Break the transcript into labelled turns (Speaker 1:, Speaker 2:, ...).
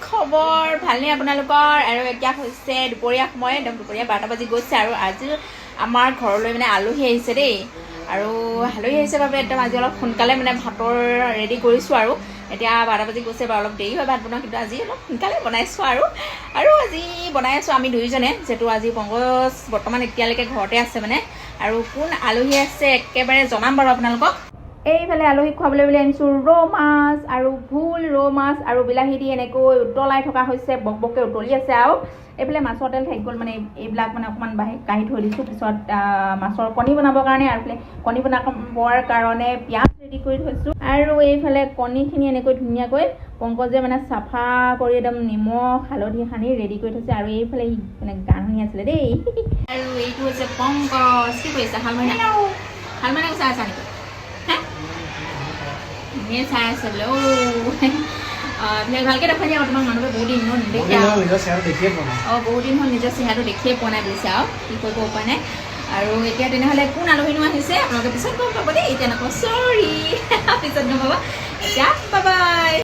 Speaker 1: খবৰ ভালনে আপোনালোকৰ আৰু এতিয়া হৈছে দুপৰীয়া সময় একদম দুপৰীয়া 12টা বাজি গৈছে আৰু আজি আমাৰ ঘৰলৈ মানে আলহী আহিছে দেই আৰু আলহী আহিছে বাবে একদম আজি অলপ সোনকালে মানে ভাতৰ ৰেডি কৰিছোঁ আৰু এতিয়া 12টা বাজি গৈছে বাৰু অলপ দেৰি হয় ভাত বনোৱা কিন্তু আজি অলপ সোনকালে বনাইছোঁ আৰু আজি বনাই আছোঁ আমি দুইজনে যিহেতু আজি পংকজ বৰ্তমান এতিয়ালৈকে ঘৰতে আছে মানে আৰু কোন আলহী আছে একেবাৰে জনাম বাৰু আপোনালোকক এইফালে আলহী খুৱাবলৈ বুলি আনিছোঁ ৰৌ মাছ আৰু ভোল ৰৌ মাছ আৰু বিলাহী দি এনেকৈ উতলাই থকা হৈছে বকবককৈ উতলি আছে আৰু এইফালে মাছৰ তেল থাকি গ'ল মানে এইবিলাক মানে অকণমান কাঢ়ি থৈ দিছোঁ পিছত মাছৰ কণী বনাবৰ কাৰণে আৰু এইফালে কণী বনাবৰ কাৰণে পিঁয়াজ ৰেডি কৰি থৈছোঁ আৰু এইফালে কণীখিনি এনেকৈ ধুনীয়াকৈ পংকজে মানে চাফা কৰি একদম নিমখ হালধি সানি ৰেডি কৰি থৈছে আৰু এইফালে মানে গান শুনি আছিলে দেই আৰু এইটো হৈছে পংকজ কি কৰিছে শালমইনা কৈছে আছা নেকি এনে চাই আছে বোলে ভালকৈ দেখাই দিয়া তোমাক মানুহে বহুত দিন হ'ল নেদেখে বহুত দিন হ'ল নিজৰ চেহেৰাটো দেখিয়ে পোৱা নাই বুলিছে আৰু কি কৰিব উপায় নাই আৰু এতিয়া তেনেহ'লে কোন আলহীনো আহিছে আপোনালোকে পিছত গম পাব দেই এতিয়া নকওঁ চৰি পিছত গম পাব এতিয়া বাই বাই